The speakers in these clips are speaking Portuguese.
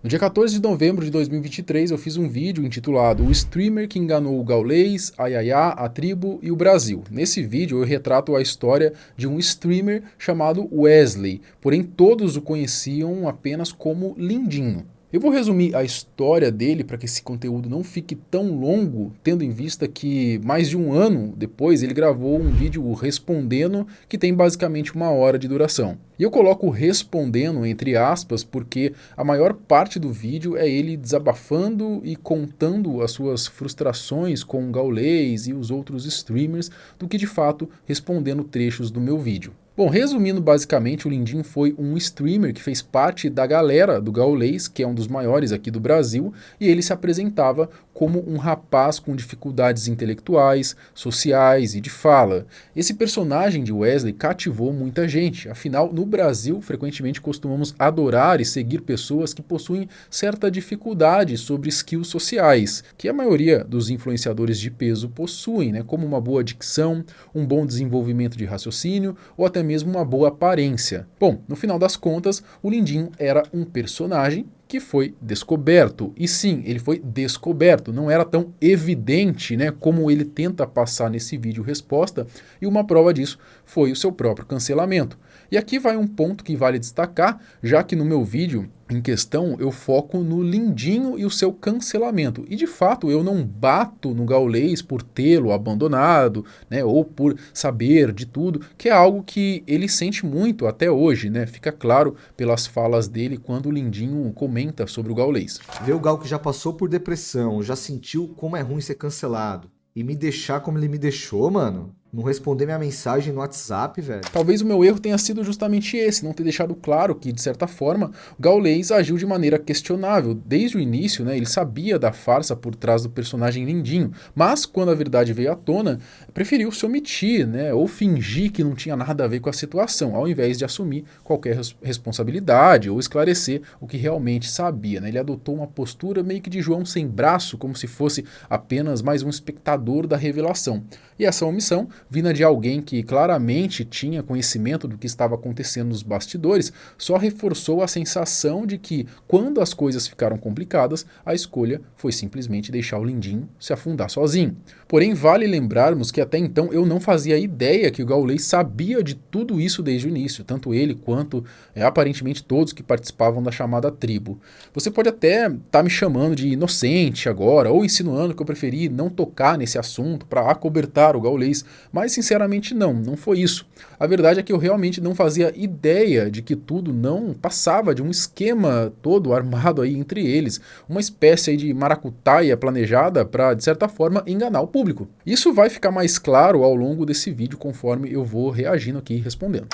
No dia 14 de novembro de 2023, eu fiz um vídeo intitulado O Streamer que Enganou o Gaules, a Yaya, a Tribo e o Brasil. Nesse vídeo eu retrato a história de um streamer chamado Wesley, porém todos o conheciam apenas como Lindinho. Eu vou resumir a história dele para que esse conteúdo não fique tão longo, tendo em vista que mais de um ano depois ele gravou um vídeo respondendo que tem basicamente 1 hora de duração. E eu coloco respondendo entre aspas porque a maior parte do vídeo é ele desabafando e contando as suas frustrações com o Gaules e os outros streamers do que de fato respondendo trechos do meu vídeo. Bom, resumindo basicamente, o Lindinho foi um streamer que fez parte da galera do Gaules, que é um dos maiores aqui do Brasil, e ele se apresentava como um rapaz com dificuldades intelectuais, sociais e de fala. Esse personagem de Wesley cativou muita gente, afinal, no Brasil, frequentemente costumamos adorar e seguir pessoas que possuem certa dificuldade sobre skills sociais, que a maioria dos influenciadores de peso possuem, né, como uma boa dicção, um bom desenvolvimento de raciocínio ou até mesmo uma boa aparência. Bom, no final das contas, o Lindinho era um personagem que foi descoberto. E sim, ele foi descoberto, não era tão evidente, né, como ele tenta passar nesse vídeo resposta, e uma prova disso foi o seu próprio cancelamento. E aqui vai um ponto que vale destacar, já que no meu vídeo em questão eu foco no Lindinho e o seu cancelamento. E de fato eu não bato no Gaules por tê-lo abandonado, né, ou por saber de tudo, que é algo que ele sente muito até hoje, né? Fica claro pelas falas dele quando o Lindinho comenta sobre o Gaules. Ver o Gal que já passou por depressão, já sentiu como é ruim ser cancelado e me deixar como ele me deixou, mano. Não responder minha mensagem no WhatsApp, velho. Talvez o meu erro tenha sido justamente esse, não ter deixado claro que, de certa forma, o Gaules agiu de maneira questionável. Desde o início, né, ele sabia da farsa por trás do personagem Lindinho, mas quando a verdade veio à tona, preferiu se omitir, né, ou fingir que não tinha nada a ver com a situação, ao invés de assumir qualquer responsabilidade ou esclarecer o que realmente sabia, né. Ele adotou uma postura meio que de João sem braço, como se fosse apenas mais um espectador da revelação. E essa omissão, vinda de alguém que claramente tinha conhecimento do que estava acontecendo nos bastidores, só reforçou a sensação de que, quando as coisas ficaram complicadas, a escolha foi simplesmente deixar o Lindinho se afundar sozinho. Porém, vale lembrarmos que até então eu não fazia ideia que o Gaules sabia de tudo isso desde o início, tanto ele quanto aparentemente todos que participavam da chamada tribo. Você pode até estar me chamando de inocente agora, ou insinuando que eu preferi não tocar nesse assunto para acobertar o Gaules, mas sinceramente não foi isso. A verdade é que eu realmente não fazia ideia de que tudo não passava de um esquema todo armado aí entre eles, uma espécie aí de maracutaia planejada para, de certa forma, enganar o público. Isso vai ficar mais claro ao longo desse vídeo conforme eu vou reagindo aqui e respondendo.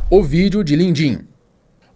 O vídeo de Lindinho.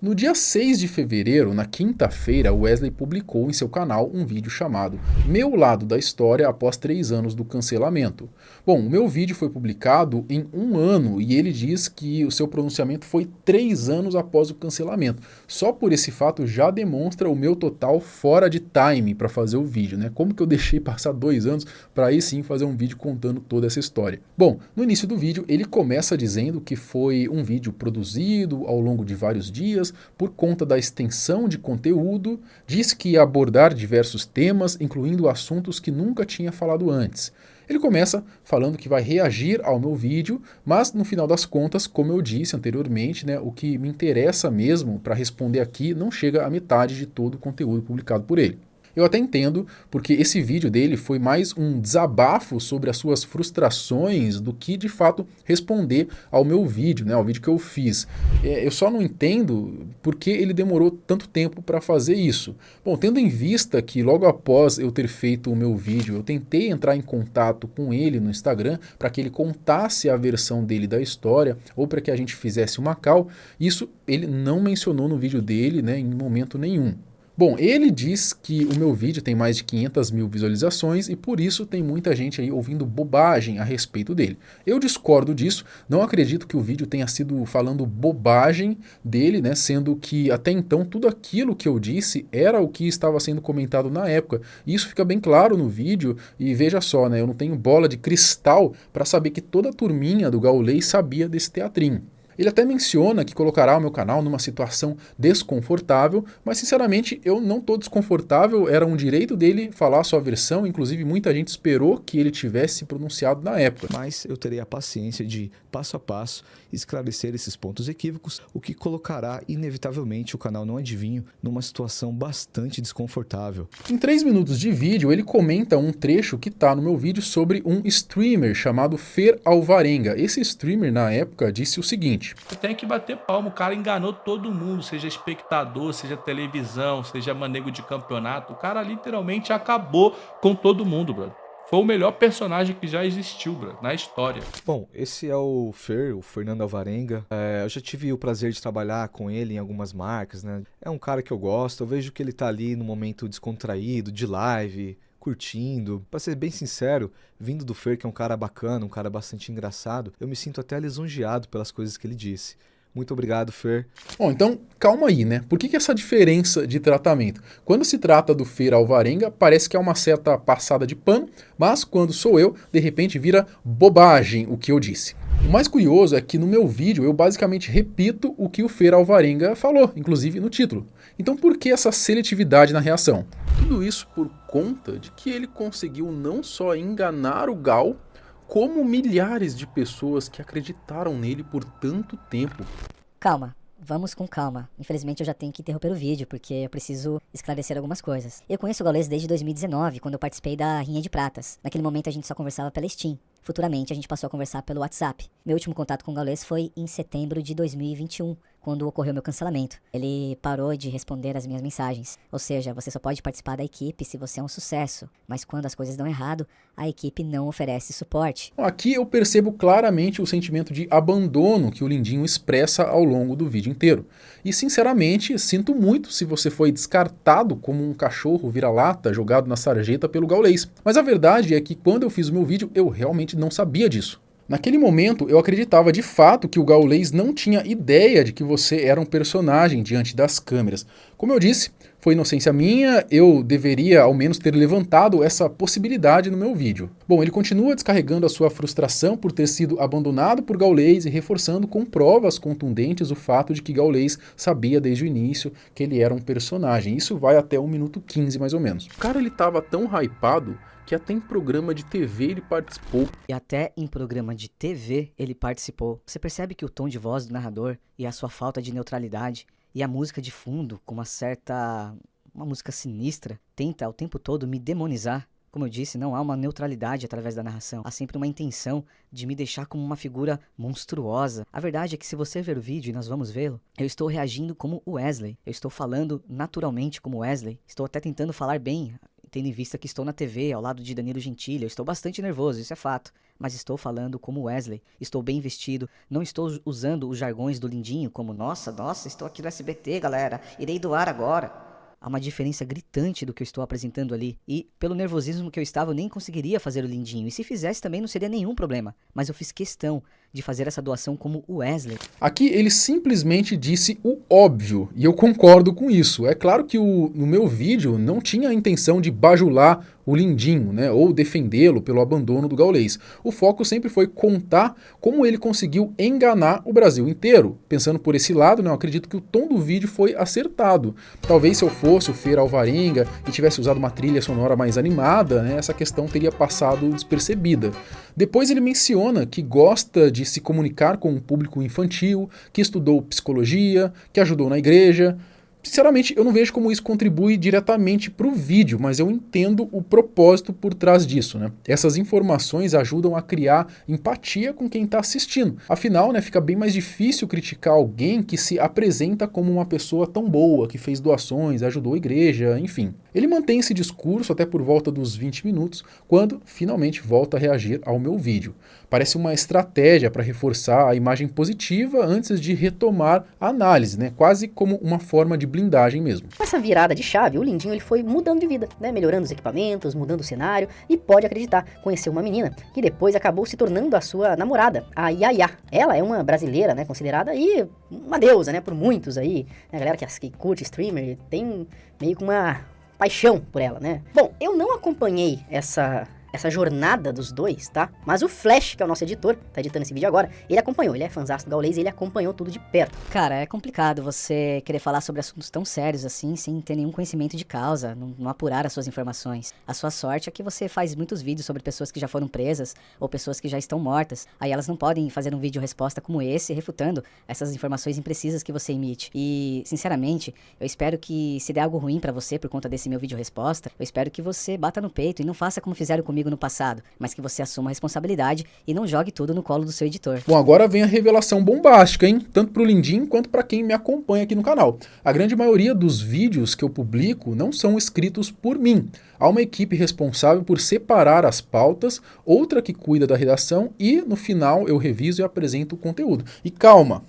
No dia 6 de fevereiro, na quinta-feira, Wesley publicou em seu canal um vídeo chamado Meu Lado da História após 3 anos do cancelamento. Bom, o meu vídeo foi publicado em 1 ano e ele diz que o seu pronunciamento foi 3 anos após o cancelamento. Só por esse fato já demonstra o meu total fora de time para fazer o vídeo, né? Como que eu deixei passar 2 anos para aí sim fazer um vídeo contando toda essa história? Bom, no início do vídeo ele começa dizendo que foi um vídeo produzido ao longo de vários dias, por conta da extensão de conteúdo, diz que ia abordar diversos temas, incluindo assuntos que nunca tinha falado antes. Ele começa falando que vai reagir ao meu vídeo, mas no final das contas, como eu disse anteriormente, né, o que me interessa mesmo para responder aqui não chega à metade de todo o conteúdo publicado por ele. Eu até entendo, porque esse vídeo dele foi mais um desabafo sobre as suas frustrações do que, de fato, responder ao meu vídeo, né, ao vídeo que eu fiz. Eu só não entendo por que ele demorou tanto tempo para fazer isso. Bom, tendo em vista que logo após eu ter feito o meu vídeo, eu tentei entrar em contato com ele no Instagram para que ele contasse a versão dele da história ou para que a gente fizesse uma call, isso ele não mencionou no vídeo dele, né, em momento nenhum. Bom, ele diz que o meu vídeo tem mais de 500 mil visualizações e por isso tem muita gente aí ouvindo bobagem a respeito dele. Eu discordo disso, não acredito que o vídeo tenha sido falando bobagem dele, né, sendo que até então tudo aquilo que eu disse era o que estava sendo comentado na época. E isso fica bem claro no vídeo e veja só, né, eu não tenho bola de cristal para saber que toda a turminha do Gaules sabia desse teatrinho. Ele até menciona que colocará o meu canal numa situação desconfortável, mas sinceramente eu não estou desconfortável, era um direito dele falar a sua versão, inclusive muita gente esperou que ele tivesse se pronunciado na época. Mas eu terei a paciência de, passo a passo, esclarecer esses pontos equívocos, o que colocará inevitavelmente o canal Não Adivinho numa situação bastante desconfortável. Em 3 minutos de vídeo, ele comenta um trecho que está no meu vídeo sobre um streamer chamado Fer Alvarenga. Esse streamer, na época, disse o seguinte: tem que bater palma, o cara enganou todo mundo, seja espectador, seja televisão, seja manego de campeonato, o cara literalmente acabou com todo mundo, brother. Foi o melhor personagem que já existiu, brother, na história. Bom, esse é o Fer, o Fernando Alvarenga. Eu já tive o prazer de trabalhar com ele em algumas marcas, né? É um cara que eu gosto, eu vejo que ele tá ali no momento descontraído, de live, curtindo. Pra ser bem sincero, vindo do Fer, que é um cara bacana, um cara bastante engraçado, eu me sinto até lisonjeado pelas coisas que ele disse. Muito obrigado, Fer. Bom, então calma aí, né? Por que essa diferença de tratamento? Quando se trata do Fer Alvarenga, parece que é uma certa passada de pano, mas quando sou eu, de repente vira bobagem o que eu disse. O mais curioso é que no meu vídeo eu basicamente repito o que o Fer Alvarenga falou, inclusive no título. Então por que essa seletividade na reação? Tudo isso por conta de que ele conseguiu não só enganar o Gal, como milhares de pessoas que acreditaram nele por tanto tempo. Calma, vamos com calma. Infelizmente eu já tenho que interromper o vídeo, porque eu preciso esclarecer algumas coisas. Eu conheço o Gaules desde 2019, quando eu participei da Rinha de Pratas. Naquele momento a gente só conversava pela Steam. Futuramente a gente passou a conversar pelo WhatsApp. Meu último contato com o Gaules foi em setembro de 2021, quando ocorreu meu cancelamento. Ele parou de responder as minhas mensagens. Ou seja, você só pode participar da equipe se você é um sucesso. Mas quando as coisas dão errado, a equipe não oferece suporte. Aqui eu percebo claramente o sentimento de abandono que o Lindinho expressa ao longo do vídeo inteiro. E sinceramente, sinto muito se você foi descartado como um cachorro vira-lata jogado na sarjeta pelo Gaules. Mas a verdade é que quando eu fiz o meu vídeo, eu realmente não sabia disso. Naquele momento, eu acreditava de fato que o Gaules não tinha ideia de que você era um personagem diante das câmeras. Como eu disse, foi inocência minha, eu deveria ao menos ter levantado essa possibilidade no meu vídeo. Bom, ele continua descarregando a sua frustração por ter sido abandonado por Gaules e reforçando com provas contundentes o fato de que Gaules sabia desde o início que ele era um personagem. Isso vai até 1 minuto 15 mais ou menos. O cara, ele tava tão hypado que até em programa de TV ele participou. E até em programa de TV ele participou. Você percebe que o tom de voz do narrador e a sua falta de neutralidade e a música de fundo com uma música sinistra, tenta o tempo todo me demonizar. Como eu disse, não há uma neutralidade através da narração. Há sempre uma intenção de me deixar como uma figura monstruosa. A verdade é que se você ver o vídeo, e nós vamos vê-lo, eu estou reagindo como o Wesley. Eu estou falando naturalmente como Wesley. Estou até tentando falar bem, tendo em vista que estou na TV, ao lado de Danilo Gentili. Eu estou bastante nervoso, isso é fato. Mas estou falando como Wesley. Estou bem vestido. Não estou usando os jargões do Lindinho, como nossa, estou aqui no SBT, galera. Irei doar agora. Há uma diferença gritante do que eu estou apresentando ali. E pelo nervosismo que eu estava, eu nem conseguiria fazer o Lindinho. E se fizesse também não seria nenhum problema. Mas eu fiz questão de fazer essa doação como o Wesley. Aqui ele simplesmente disse o óbvio, e eu concordo com isso. É claro que no meu vídeo não tinha a intenção de bajular o Lindinho, né, ou defendê-lo pelo abandono do Gaules. O foco sempre foi contar como ele conseguiu enganar o Brasil inteiro. Pensando por esse lado, né, eu acredito que o tom do vídeo foi acertado. Talvez se eu fosse o Fer Alvarenga e tivesse usado uma trilha sonora mais animada, né, essa questão teria passado despercebida. Depois ele menciona que gosta de se comunicar com um público infantil, que estudou psicologia, que ajudou na igreja. Sinceramente, eu não vejo como isso contribui diretamente para o vídeo, mas eu entendo o propósito por trás disso, né? Essas informações ajudam a criar empatia com quem está assistindo. Afinal, né, fica bem mais difícil criticar alguém que se apresenta como uma pessoa tão boa, que fez doações, ajudou a igreja, enfim. Ele mantém esse discurso até por volta dos 20 minutos, quando finalmente volta a reagir ao meu vídeo. Parece uma estratégia para reforçar a imagem positiva antes de retomar a análise, né? Quase como uma forma de blindagem mesmo. Com essa virada de chave, o Lindinho ele foi mudando de vida, né? Melhorando os equipamentos, mudando o cenário e pode acreditar, conheceu uma menina que depois acabou se tornando a sua namorada, a Yaya. Ela é uma brasileira, né? Considerada aí uma deusa, né? Por muitos aí, né? A galera que curte streamer tem meio que uma paixão por ela, né? Bom, eu não acompanhei essa essa jornada dos dois, tá? Mas o Flash, que é o nosso editor, tá editando esse vídeo agora, ele acompanhou, ele é fãzaço do Gaules, ele acompanhou tudo de perto. Cara, é complicado você querer falar sobre assuntos tão sérios assim, sem ter nenhum conhecimento de causa, não apurar as suas informações. A sua sorte é que você faz muitos vídeos sobre pessoas que já foram presas, ou pessoas que já estão mortas. Aí elas não podem fazer um vídeo resposta como esse, refutando essas informações imprecisas que você emite. E, sinceramente, eu espero que, se der algo ruim pra você por conta desse meu vídeo resposta, eu espero que você bata no peito e não faça como fizeram comigo no passado, mas que você assuma a responsabilidade e não jogue tudo no colo do seu editor. Bom, agora vem a revelação bombástica, hein? Tanto pro Lindinho quanto para quem me acompanha aqui no canal. A grande maioria dos vídeos que eu publico não são escritos por mim. Há uma equipe responsável por separar as pautas, outra que cuida da redação e, no final, eu reviso e apresento o conteúdo. E calma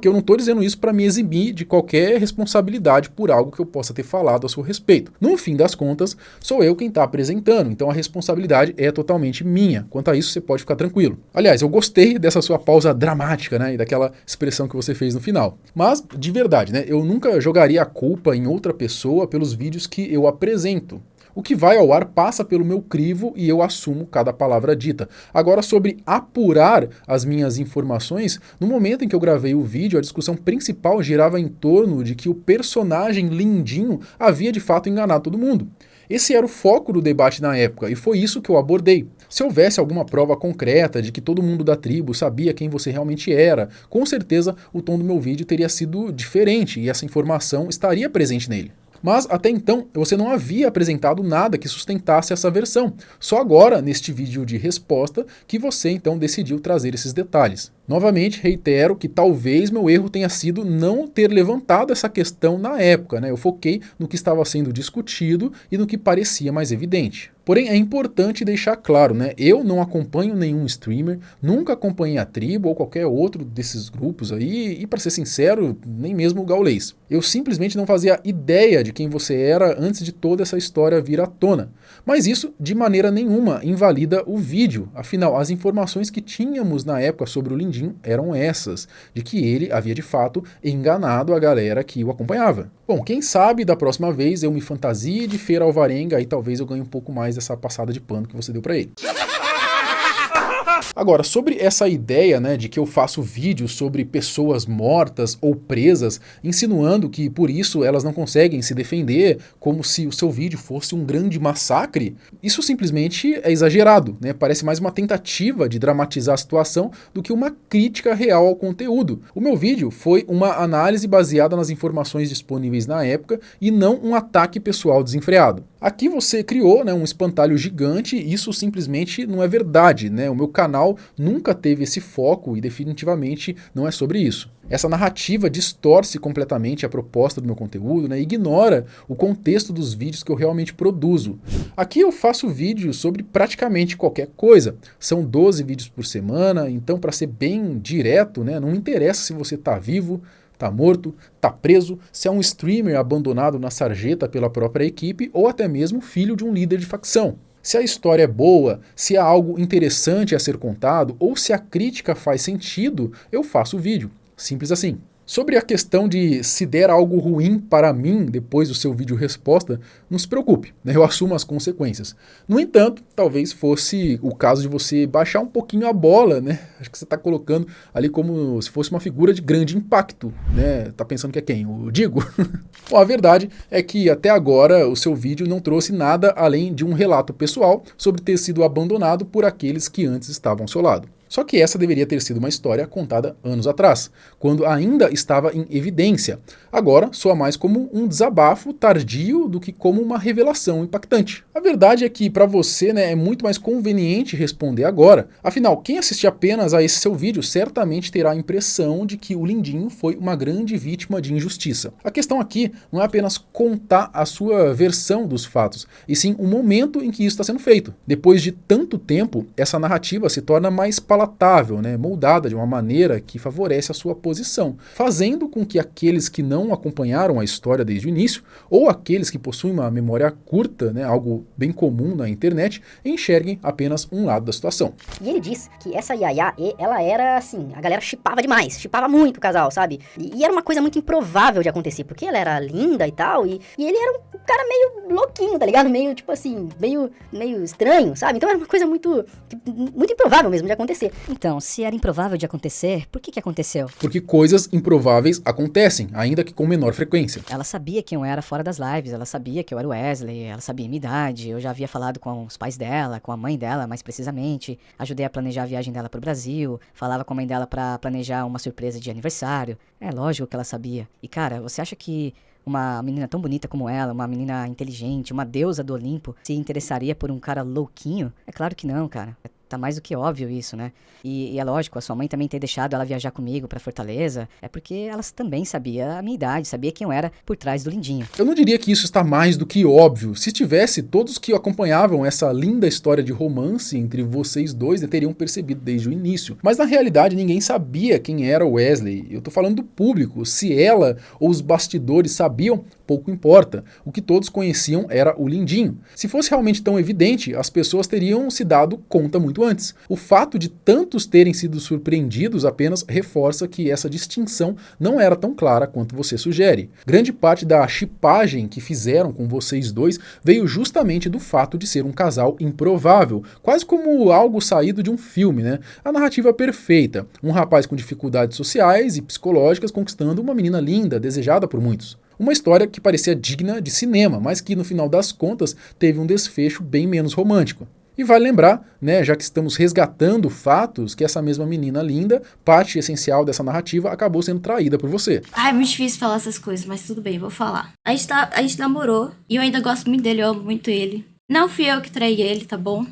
que eu não estou dizendo isso para me eximir de qualquer responsabilidade por algo que eu possa ter falado a seu respeito. No fim das contas, sou eu quem está apresentando, então a responsabilidade é totalmente minha. Quanto a isso, você pode ficar tranquilo. Aliás, eu gostei dessa sua pausa dramática, né, e daquela expressão que você fez no final. Mas, de verdade, né, eu nunca jogaria a culpa em outra pessoa pelos vídeos que eu apresento. O que vai ao ar passa pelo meu crivo e eu assumo cada palavra dita. Agora, sobre apurar as minhas informações, no momento em que eu gravei o vídeo, a discussão principal girava em torno de que o personagem Lindinho havia de fato enganado todo mundo. Esse era o foco do debate na época e foi isso que eu abordei. Se houvesse alguma prova concreta de que todo mundo da tribo sabia quem você realmente era, com certeza o tom do meu vídeo teria sido diferente e essa informação estaria presente nele. Mas até então você não havia apresentado nada que sustentasse essa versão. Só agora, neste vídeo de resposta, que você então decidiu trazer esses detalhes. Novamente, reitero que talvez meu erro tenha sido não ter levantado essa questão na época, né? Eu foquei no que estava sendo discutido e no que parecia mais evidente. Porém, é importante deixar claro, né? Eu não acompanho nenhum streamer, nunca acompanhei a tribo ou qualquer outro desses grupos aí, e para ser sincero, nem mesmo o Gaules. Eu simplesmente não fazia ideia de quem você era antes de toda essa história vir à tona. Mas isso, de maneira nenhuma, invalida o vídeo. Afinal, as informações que tínhamos na época sobre o Lindinho eram essas, de que ele havia de fato enganado a galera que o acompanhava. Bom, quem sabe da próxima vez eu me fantasie de Feira Alvarenga e talvez eu ganhe um pouco mais dessa passada de pano que você deu pra ele. Agora, sobre essa ideia, né, de que eu faço vídeos sobre pessoas mortas ou presas, insinuando que por isso elas não conseguem se defender, como se o seu vídeo fosse um grande massacre, isso simplesmente é exagerado, né? Parece mais uma tentativa de dramatizar a situação do que uma crítica real ao conteúdo. O meu vídeo foi uma análise baseada nas informações disponíveis na época e não um ataque pessoal desenfreado. Aqui você criou, né, um espantalho gigante e isso simplesmente não é verdade, né? O meu canal nunca teve esse foco e definitivamente não é sobre isso. Essa narrativa distorce completamente a proposta do meu conteúdo, né? Ignora o contexto dos vídeos que eu realmente produzo. Aqui eu faço vídeos sobre praticamente qualquer coisa. São 12 vídeos por semana, então para ser bem direto, né, não me interessa se você está vivo, tá morto, tá preso, se é um streamer abandonado na sarjeta pela própria equipe ou até mesmo filho de um líder de facção. Se a história é boa, se há algo interessante a ser contado ou se a crítica faz sentido, eu faço o vídeo. Simples assim. Sobre a questão de se der algo ruim para mim depois do seu vídeo resposta, não se preocupe, né? Eu assumo as consequências. No entanto, talvez fosse o caso de você baixar um pouquinho a bola, né? Acho que você está colocando ali como se fosse uma figura de grande impacto, né? Tá pensando que é quem? O Digo? Bom, a verdade é que até agora o seu vídeo não trouxe nada além de um relato pessoal sobre ter sido abandonado por aqueles que antes estavam ao seu lado. Só que essa deveria ter sido uma história contada anos atrás, quando ainda estava em evidência. Agora soa mais como um desabafo tardio do que como uma revelação impactante. A verdade é que para você, né, é muito mais conveniente responder agora. Afinal, quem assistir apenas a esse seu vídeo certamente terá a impressão de que o Lindinho foi uma grande vítima de injustiça. A questão aqui não é apenas contar a sua versão dos fatos, e sim o momento em que isso está sendo feito. Depois de tanto tempo, essa narrativa se torna mais palatável palatável, né, moldada de uma maneira que favorece a sua posição, fazendo com que aqueles que não acompanharam a história desde o início, ou aqueles que possuem uma memória curta, né, algo bem comum na internet, enxerguem apenas um lado da situação. E ele diz que essa Yaya, ela era assim, a galera shippava demais, shippava muito o casal, sabe? E era uma coisa muito improvável de acontecer, porque ela era linda e tal, e ele era um cara meio louquinho, tá ligado? Meio, tipo assim, meio estranho, sabe? Então era uma coisa muito improvável mesmo de acontecer. Então, se era improvável de acontecer, por que aconteceu? Porque coisas improváveis acontecem, ainda que com menor frequência. Ela sabia quem eu era fora das lives, ela sabia que eu era o Wesley, ela sabia a minha idade, eu já havia falado com os pais dela, com a mãe dela mais precisamente, ajudei a planejar a viagem dela pro Brasil, falava com a mãe dela pra planejar uma surpresa de aniversário. É lógico que ela sabia. E cara, você acha que uma menina tão bonita como ela, uma menina inteligente, uma deusa do Olimpo, se interessaria por um cara louquinho? É claro que não, cara. Tá mais do que óbvio isso, né? E é lógico, a sua mãe também ter deixado ela viajar comigo pra Fortaleza, é porque ela também sabia a minha idade, sabia quem eu era por trás do Lindinho. Eu não diria que isso está mais do que óbvio. Se tivesse, todos que acompanhavam essa linda história de romance entre vocês dois teriam percebido desde o início. Mas na realidade ninguém sabia quem era o Wesley. Eu tô falando do público. Se ela ou os bastidores sabiam, pouco importa. O que todos conheciam era o Lindinho. Se fosse realmente tão evidente, as pessoas teriam se dado conta muito antes. O fato de tantos terem sido surpreendidos apenas reforça que essa distinção não era tão clara quanto você sugere. Grande parte da shippagem que fizeram com vocês dois veio justamente do fato de ser um casal improvável, quase como algo saído de um filme, né? A narrativa perfeita, um rapaz com dificuldades sociais e psicológicas conquistando uma menina linda, desejada por muitos. Uma história que parecia digna de cinema, mas que no final das contas teve um desfecho bem menos romântico. E vale lembrar, né, já que estamos resgatando fatos, que essa mesma menina linda, parte essencial dessa narrativa, acabou sendo traída por você. Ah, é muito difícil falar essas coisas, mas tudo bem, vou falar. A gente namorou e eu ainda gosto muito dele, eu amo muito ele. Não fui eu que traí ele, tá bom?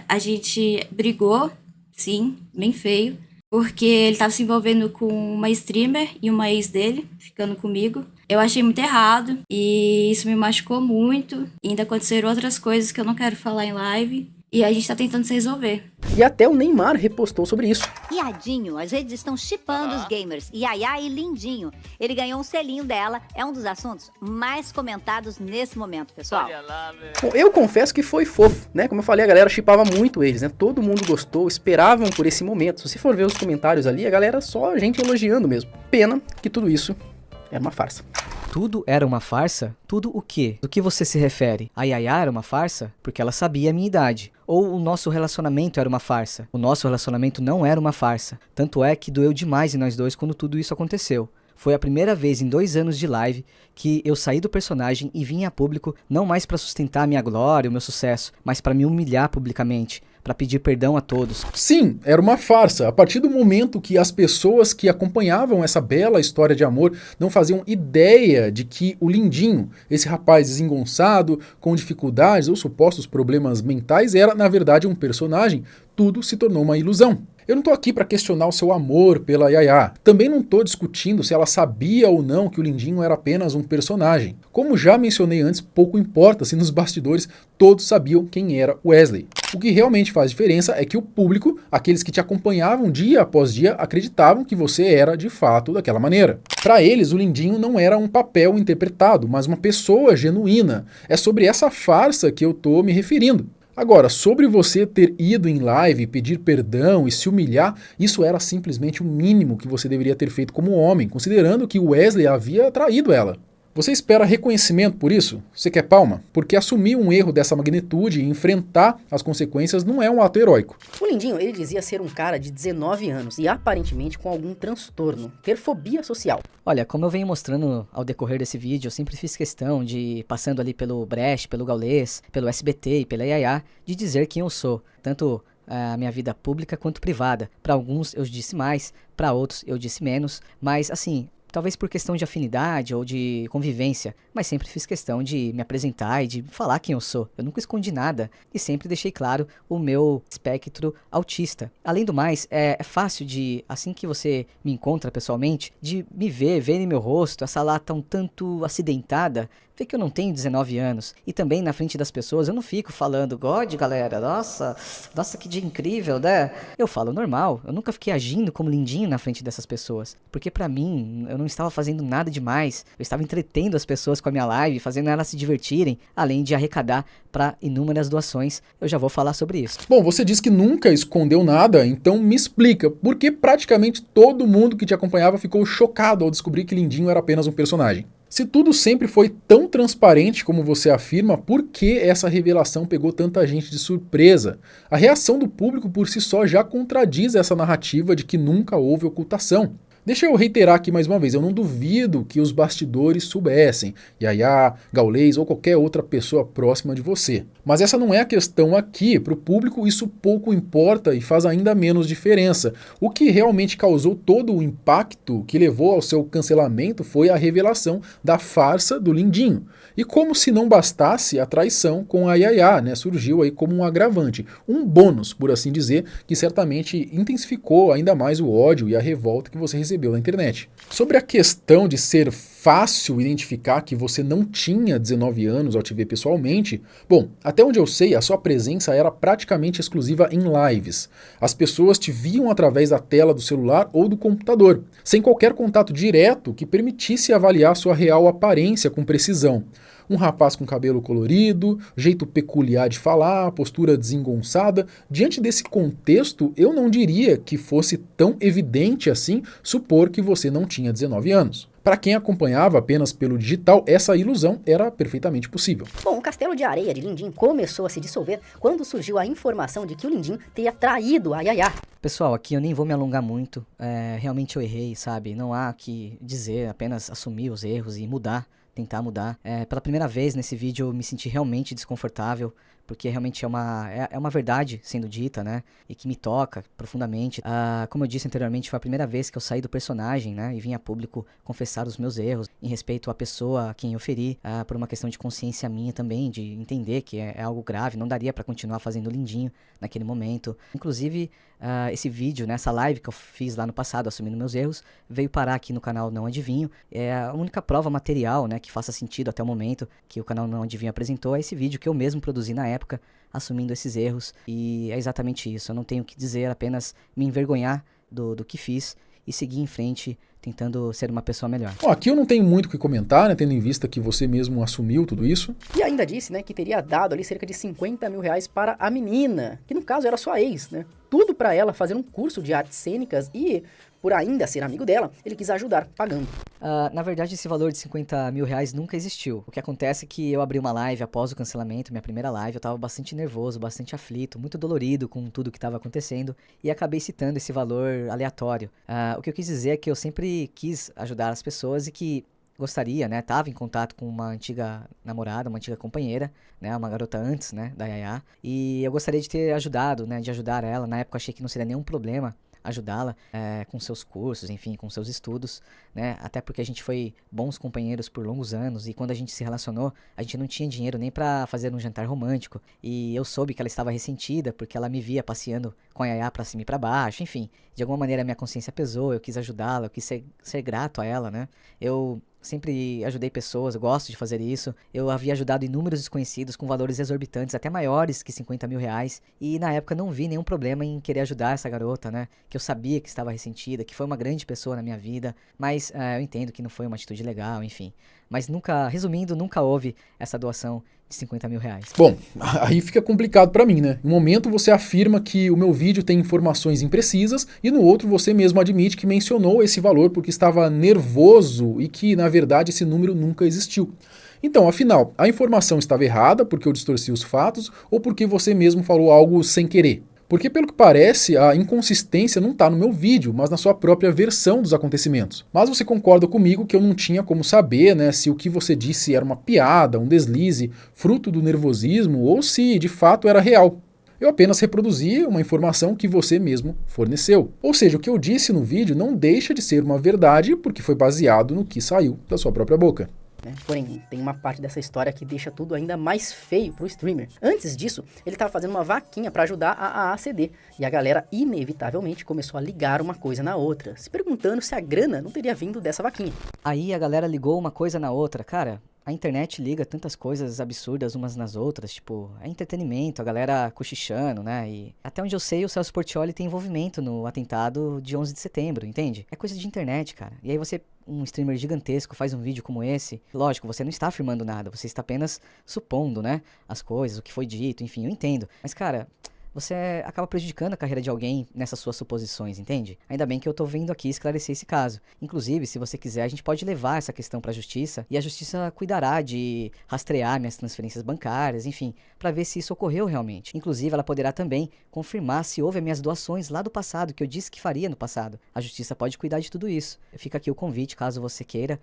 A gente brigou, sim, bem feio, porque ele tava se envolvendo com uma streamer e uma ex dele, ficando comigo. Eu achei muito errado e isso me machucou muito. E ainda aconteceram outras coisas que eu não quero falar em live. E a gente tá tentando se resolver. E até o Neymar repostou sobre isso. Iadinho, as redes estão shippando os gamers. Yaya e Lindinho. Ele ganhou um selinho dela. É um dos assuntos mais comentados nesse momento, pessoal. Bom, eu confesso que foi fofo, né? Como eu falei, a galera shippava muito eles, né? Todo mundo gostou, esperavam por esse momento. Se você for ver os comentários ali, a galera só gente elogiando mesmo. Pena que tudo isso era uma farsa. Tudo era uma farsa? Tudo o quê? Do que você se refere? A Yaya era uma farsa? Porque ela sabia a minha idade. Ou o nosso relacionamento era uma farsa? O nosso relacionamento não era uma farsa. Tanto é que doeu demais em nós dois quando tudo isso aconteceu. Foi a primeira vez em 2 anos de live que eu saí do personagem e vim a público não mais para sustentar a minha glória, o meu sucesso, mas para me humilhar publicamente, para pedir perdão a todos. Sim, era uma farsa. A partir do momento que as pessoas que acompanhavam essa bela história de amor não faziam ideia de que o Lindinho, esse rapaz desengonçado, com dificuldades ou supostos problemas mentais, era na verdade um personagem, tudo se tornou uma ilusão. Eu não tô aqui para questionar o seu amor pela Yaya. Também não tô discutindo se ela sabia ou não que o Lindinho era apenas um personagem. Como já mencionei antes, pouco importa se nos bastidores todos sabiam quem era Wesley. O que realmente faz diferença é que o público, aqueles que te acompanhavam dia após dia, acreditavam que você era de fato daquela maneira. Para eles, o Lindinho não era um papel interpretado, mas uma pessoa genuína. É sobre essa farsa que eu tô me referindo. Agora, sobre você ter ido em live, pedir perdão e se humilhar, isso era simplesmente o mínimo que você deveria ter feito como homem, considerando que Wesley havia traído ela. Você espera reconhecimento por isso? Você quer palma? Porque assumir um erro dessa magnitude e enfrentar as consequências não é um ato heróico. O Lindinho, ele dizia ser um cara de 19 anos e aparentemente com algum transtorno, ter fobia social. Olha, como eu venho mostrando ao decorrer desse vídeo, eu sempre fiz questão de, passando ali pelo Brecht, pelo Gaules, pelo SBT e pela Yaya, de dizer quem eu sou, tanto a minha vida pública quanto privada. Para alguns eu disse mais, para outros eu disse menos, mas assim, talvez por questão de afinidade ou de convivência, mas sempre fiz questão de me apresentar e de falar quem eu sou. Eu nunca escondi nada e sempre deixei claro o meu espectro autista. Além do mais, é fácil de, assim que você me encontra pessoalmente, de me ver em meu rosto, essa lata um tanto acidentada, Vê que eu não tenho 19 anos. E também na frente das pessoas eu não fico falando, God, galera, nossa que dia incrível, né? Eu falo normal, eu nunca fiquei agindo como lindinho na frente dessas pessoas. Porque pra mim, eu não estava fazendo nada demais. Eu estava entretendo as pessoas com a minha live, fazendo elas se divertirem, além de arrecadar para inúmeras doações. Eu já vou falar sobre isso. Bom, você diz que nunca escondeu nada, então me explica, por que praticamente todo mundo que te acompanhava ficou chocado ao descobrir que Lindinho era apenas um personagem? Se tudo sempre foi tão transparente como você afirma, por que essa revelação pegou tanta gente de surpresa? A reação do público por si só já contradiz essa narrativa de que nunca houve ocultação. Deixa eu reiterar aqui mais uma vez, eu não duvido que os bastidores soubessem, Yaya, Gaules ou qualquer outra pessoa próxima de você. Mas essa não é a questão aqui, para o público isso pouco importa e faz ainda menos diferença. O que realmente causou todo o impacto que levou ao seu cancelamento foi a revelação da farsa do Lindinho. E como se não bastasse, a traição com a Yaya, né, surgiu aí como um agravante, um bônus, por assim dizer, que certamente intensificou ainda mais o ódio e a revolta que você recebeu na internet. Sobre a questão de ser fácil identificar que você não tinha 19 anos ao te ver pessoalmente, bom, até onde eu sei, a sua presença era praticamente exclusiva em lives. As pessoas te viam através da tela do celular ou do computador, sem qualquer contato direto que permitisse avaliar sua real aparência com precisão. Um rapaz com cabelo colorido, jeito peculiar de falar, postura desengonçada. Diante desse contexto, eu não diria que fosse tão evidente assim supor que você não tinha 19 anos. Para quem acompanhava apenas pelo digital, essa ilusão era perfeitamente possível. Bom, o castelo de areia de Lindinho começou a se dissolver quando surgiu a informação de que o Lindinho teria traído a Yaya. Pessoal, aqui eu nem vou me alongar muito, realmente eu errei, sabe? Não há que dizer, apenas assumir os erros e tentar mudar. Pela primeira vez nesse vídeo eu me senti realmente desconfortável, porque realmente é uma verdade sendo dita, né? E que me toca profundamente. Como eu disse anteriormente, foi a primeira vez que eu saí do personagem, né? E vim a público confessar os meus erros em respeito à pessoa a quem eu feri, por uma questão de consciência minha também, de entender que é algo grave, não daria pra continuar fazendo Lindinho naquele momento. Inclusive, esse vídeo, né, essa live que eu fiz lá no passado, assumindo meus erros, veio parar aqui no canal Não Adivinho. É a única prova material, né, que faça sentido até o momento que o canal Não Adivinho apresentou, é esse vídeo que eu mesmo produzi na época, assumindo esses erros. E é exatamente isso, eu não tenho o que dizer, apenas me envergonhar do que fiz e seguir em frente, tentando ser uma pessoa melhor. Bom, aqui eu não tenho muito o que comentar, né, tendo em vista que você mesmo assumiu tudo isso. E ainda disse, né, que teria dado ali cerca de 50 mil reais para a menina, que no caso era sua ex, né? Tudo para ela fazer um curso de artes cênicas e, por ainda ser amigo dela, ele quis ajudar pagando. Na verdade, esse valor de 50 mil reais nunca existiu. O que acontece é que eu abri uma live após o cancelamento, minha primeira live, eu tava bastante nervoso, bastante aflito, muito dolorido com tudo que estava acontecendo e acabei citando esse valor aleatório. O que eu quis dizer é que eu sempre quis ajudar as pessoas e que gostaria, né, tava em contato com uma antiga namorada, uma antiga companheira, né, uma garota antes, né, da Yaya, e eu gostaria de ter ajudado, né, de ajudar ela. Na época eu achei que não seria nenhum problema ajudá-la com seus cursos, enfim, com seus estudos, né? Até porque a gente foi bons companheiros por longos anos e quando a gente se relacionou, a gente não tinha dinheiro nem pra fazer um jantar romântico. E eu soube que ela estava ressentida porque ela me via passeando com a Yaya pra cima e pra baixo, enfim. De alguma maneira a minha consciência pesou, eu quis ajudá-la, eu quis ser grato a ela, né? Eu sempre ajudei pessoas, eu gosto de fazer isso. Eu havia ajudado inúmeros desconhecidos com valores exorbitantes, até maiores que 50 mil reais. E na época não vi nenhum problema em querer ajudar essa garota, né? Que eu sabia que estava ressentida, que foi uma grande pessoa na minha vida. Mas eu entendo que não foi uma atitude legal, enfim. Mas nunca, resumindo, nunca houve essa doação de 50 mil reais. Bom, aí fica complicado pra mim, né? Em um momento você afirma que o meu vídeo tem informações imprecisas e no outro você mesmo admite que mencionou esse valor porque estava nervoso e que, na verdade, esse número nunca existiu. Então, afinal, a informação estava errada porque eu distorci os fatos ou porque você mesmo falou algo sem querer? Porque, pelo que parece, a inconsistência não está no meu vídeo, mas na sua própria versão dos acontecimentos. Mas você concorda comigo que eu não tinha como saber, né, se o que você disse era uma piada, um deslize, fruto do nervosismo, ou se de fato era real. Eu apenas reproduzi uma informação que você mesmo forneceu. Ou seja, o que eu disse no vídeo não deixa de ser uma verdade porque foi baseado no que saiu da sua própria boca. Porém, tem uma parte dessa história que deixa tudo ainda mais feio pro streamer. Antes disso, ele tava fazendo uma vaquinha pra ajudar a AACD, e a galera inevitavelmente começou a ligar uma coisa na outra, se perguntando se a grana não teria vindo dessa vaquinha. Aí a galera ligou uma coisa na outra, cara. A internet liga tantas coisas absurdas umas nas outras, tipo, é entretenimento, a galera cochichando, né? E até onde eu sei, o Celso Portiolli tem envolvimento no atentado de 11 de setembro, entende? É coisa de internet, cara. E aí você, um streamer gigantesco, faz um vídeo como esse. Lógico, você não está afirmando nada, você está apenas supondo, né? As coisas, o que foi dito, enfim, eu entendo. Mas, cara, você acaba prejudicando a carreira de alguém nessas suas suposições, entende? Ainda bem que eu tô vindo aqui esclarecer esse caso. Inclusive, se você quiser, a gente pode levar essa questão pra justiça e a justiça cuidará de rastrear minhas transferências bancárias, enfim, pra ver se isso ocorreu realmente. Inclusive, ela poderá também confirmar se houve as minhas doações lá do passado, que eu disse que faria no passado. A justiça pode cuidar de tudo isso. Fica aqui o convite, caso você queira.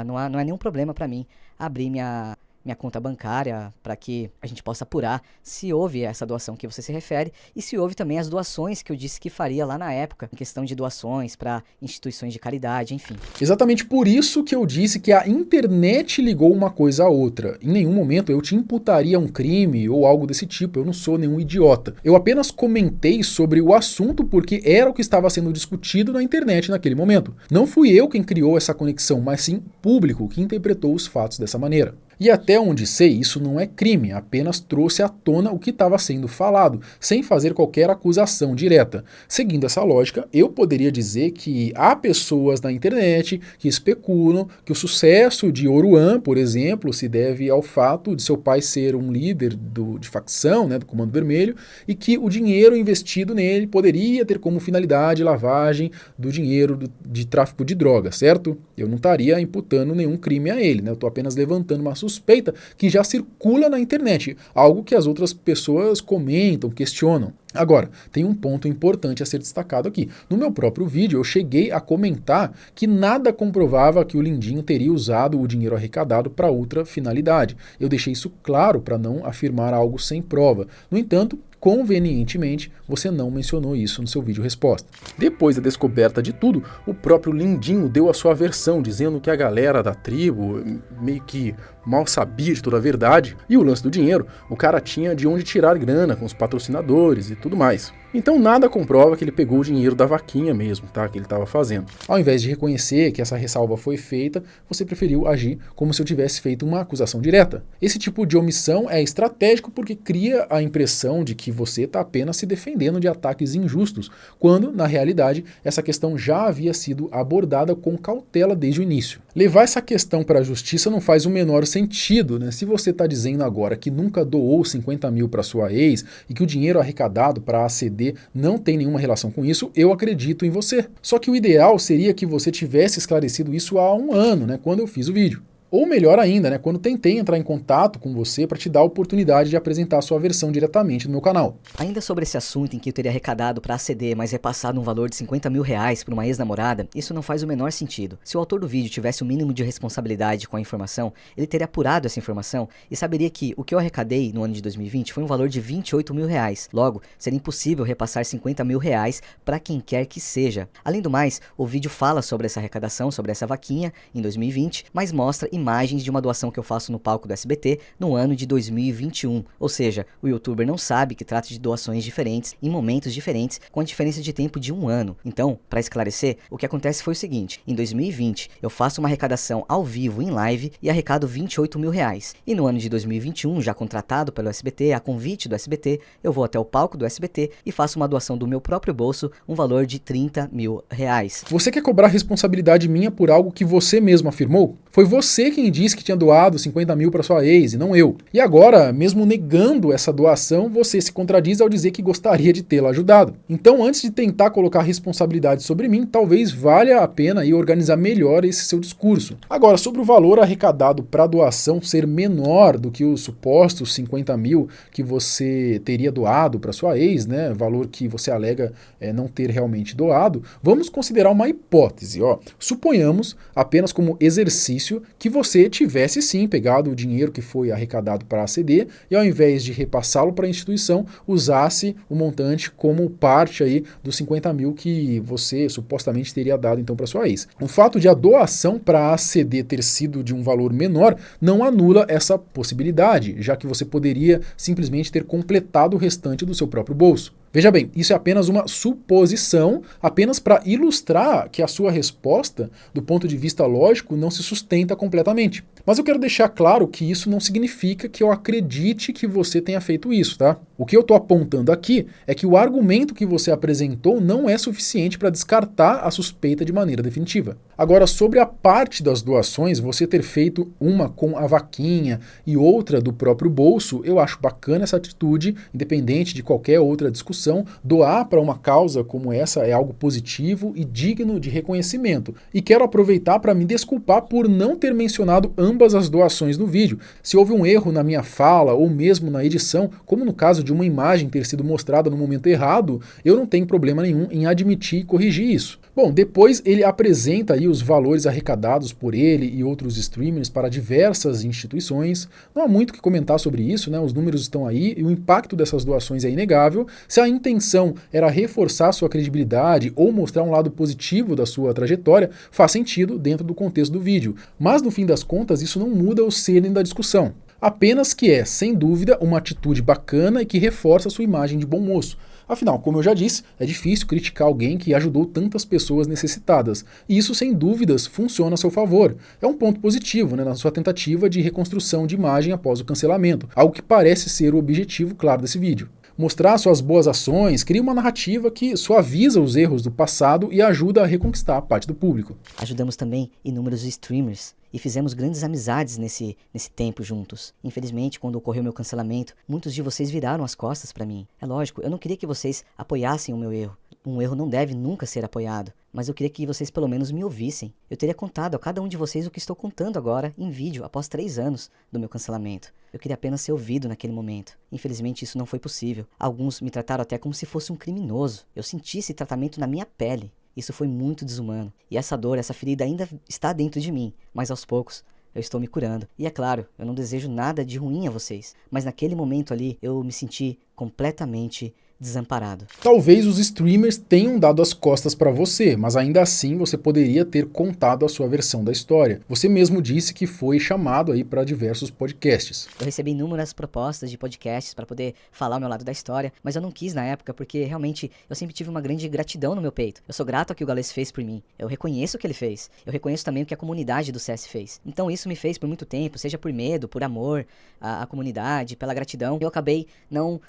Não é nenhum problema pra mim abrir minha conta bancária para que a gente possa apurar se houve essa doação que você se refere e se houve também as doações que eu disse que faria lá na época, em questão de doações para instituições de caridade, enfim. Exatamente por isso que eu disse que a internet ligou uma coisa à outra. Em nenhum momento eu te imputaria um crime ou algo desse tipo, eu não sou nenhum idiota. Eu apenas comentei sobre o assunto porque era o que estava sendo discutido na internet naquele momento. Não fui eu quem criou essa conexão, mas sim o público que interpretou os fatos dessa maneira. E até onde sei, isso não é crime, apenas trouxe à tona o que estava sendo falado, sem fazer qualquer acusação direta. Seguindo essa lógica, eu poderia dizer que há pessoas na internet que especulam que o sucesso de Oruan, por exemplo, se deve ao fato de seu pai ser um líder de facção, né, do Comando Vermelho, e que o dinheiro investido nele poderia ter como finalidade lavagem do dinheiro de tráfico de drogas, certo? Eu não estaria imputando nenhum crime a ele, né? Eu estou apenas levantando uma suspeita que já circula na internet, algo que as outras pessoas comentam, questionam. Agora, tem um ponto importante a ser destacado aqui. No meu próprio vídeo, eu cheguei a comentar que nada comprovava que o Lindinho teria usado o dinheiro arrecadado para outra finalidade. Eu deixei isso claro para não afirmar algo sem prova. No entanto, convenientemente, você não mencionou isso no seu vídeo resposta. Depois da descoberta de tudo, o próprio Lindinho deu a sua versão, dizendo que a galera da tribo meio que mal sabia de toda a verdade. E o lance do dinheiro, o cara tinha de onde tirar grana com os patrocinadores e tudo mais. Então nada comprova que ele pegou o dinheiro da vaquinha mesmo, tá? Que ele estava fazendo. Ao invés de reconhecer que essa ressalva foi feita, você preferiu agir como se eu tivesse feito uma acusação direta. Esse tipo de omissão é estratégico porque cria a impressão de que você está apenas se defendendo de ataques injustos, quando, na realidade, essa questão já havia sido abordada com cautela desde o início. Levar essa questão para a justiça não faz o menor sentido, né? Se você está dizendo agora que nunca doou 50 mil para sua ex e que o dinheiro arrecadado para a ACD não tem nenhuma relação com isso, eu acredito em você. Só que o ideal seria que você tivesse esclarecido isso há um ano, né? Quando eu fiz o vídeo. Ou melhor ainda, né, quando tentei entrar em contato com você para te dar a oportunidade de apresentar a sua versão diretamente no meu canal. Ainda sobre esse assunto em que eu teria arrecadado para ACD, mas repassado um valor de 50 mil reais para uma ex-namorada, isso não faz o menor sentido. Se o autor do vídeo tivesse o mínimo de responsabilidade com a informação, ele teria apurado essa informação e saberia que o que eu arrecadei no ano de 2020 foi um valor de 28 mil reais. Logo, seria impossível repassar 50 mil reais para quem quer que seja. Além do mais, o vídeo fala sobre essa arrecadação, sobre essa vaquinha em 2020, mas mostra imagens de uma doação que eu faço no palco do SBT no ano de 2021. Ou seja, o youtuber não sabe que trata de doações diferentes em momentos diferentes com a diferença de tempo de um ano. Então, para esclarecer, o que acontece foi o seguinte: em 2020 eu faço uma arrecadação ao vivo em live e arrecado 28 mil reais. E no ano de 2021, já contratado pelo SBT, a convite do SBT, eu vou até o palco do SBT e faço uma doação do meu próprio bolso, um valor de 30 mil reais. Você quer cobrar responsabilidade minha por algo que você mesmo afirmou? Foi você quem disse que tinha doado 50 mil para sua ex e não eu. E agora, mesmo negando essa doação, você se contradiz ao dizer que gostaria de tê-la ajudado. Então, antes de tentar colocar responsabilidade sobre mim, talvez valha a pena aí organizar melhor esse seu discurso. Agora, sobre o valor arrecadado para a doação ser menor do que os supostos 50 mil que você teria doado para sua ex, né, valor que você alega não ter realmente doado, vamos considerar uma hipótese. Suponhamos, apenas como exercício, que você tivesse sim pegado o dinheiro que foi arrecadado para a ACD e ao invés de repassá-lo para a instituição, usasse o montante como parte aí dos 50 mil que você supostamente teria dado então para sua ex. O fato de a doação para a ACD ter sido de um valor menor não anula essa possibilidade, já que você poderia simplesmente ter completado o restante do seu próprio bolso. Veja bem, isso é apenas uma suposição, apenas para ilustrar que a sua resposta, do ponto de vista lógico, não se sustenta completamente. Mas eu quero deixar claro que isso não significa que eu acredite que você tenha feito isso, tá? O que eu estou apontando aqui é que o argumento que você apresentou não é suficiente para descartar a suspeita de maneira definitiva. Agora, sobre a parte das doações, você ter feito uma com a vaquinha e outra do próprio bolso, eu acho bacana essa atitude, independente de qualquer outra discussão. Doar para uma causa como essa é algo positivo e digno de reconhecimento. E quero aproveitar para me desculpar por não ter mencionado ambas as doações no vídeo. Se houve um erro na minha fala ou mesmo na edição, como no caso de uma imagem ter sido mostrada no momento errado, eu não tenho problema nenhum em admitir e corrigir isso. Bom, depois ele apresenta aí os valores arrecadados por ele e outros streamers para diversas instituições. Não há muito o que comentar sobre isso, né? Os números estão aí e o impacto dessas doações é inegável. Se a intenção era reforçar sua credibilidade ou mostrar um lado positivo da sua trajetória, faz sentido dentro do contexto do vídeo. Mas no fim das contas, isso não muda o cerne da discussão. Apenas que é, sem dúvida, uma atitude bacana e que reforça sua imagem de bom moço. Afinal, como eu já disse, é difícil criticar alguém que ajudou tantas pessoas necessitadas. E isso, sem dúvidas, funciona a seu favor. É um ponto positivo, né, na sua tentativa de reconstrução de imagem após o cancelamento, algo que parece ser o objetivo claro desse vídeo. Mostrar suas boas ações cria uma narrativa que suaviza os erros do passado e ajuda a reconquistar a parte do público. Ajudamos também inúmeros streamers e fizemos grandes amizades nesse tempo juntos. Infelizmente, quando ocorreu meu cancelamento, muitos de vocês viraram as costas para mim. É lógico, eu não queria que vocês apoiassem o meu erro. Um erro não deve nunca ser apoiado, mas eu queria que vocês pelo menos me ouvissem. Eu teria contado a cada um de vocês o que estou contando agora em vídeo, após 3 anos do meu cancelamento. Eu queria apenas ser ouvido naquele momento. Infelizmente isso não foi possível. Alguns me trataram até como se fosse um criminoso. Eu senti esse tratamento na minha pele. Isso foi muito desumano. E essa dor, essa ferida ainda está dentro de mim, mas aos poucos eu estou me curando. E é claro, eu não desejo nada de ruim a vocês, mas naquele momento ali eu me senti completamente desamparado. Talvez os streamers tenham dado as costas para você, mas ainda assim você poderia ter contado a sua versão da história. Você mesmo disse que foi chamado aí para diversos podcasts. Eu recebi inúmeras propostas de podcasts para poder falar o meu lado da história, mas eu não quis na época porque realmente eu sempre tive uma grande gratidão no meu peito. Eu sou grato ao que o Gaules fez por mim. Eu reconheço o que ele fez. Eu reconheço também o que a comunidade do CS fez. Então isso me fez por muito tempo, seja por medo, por amor à comunidade, pela gratidão. Eu acabei não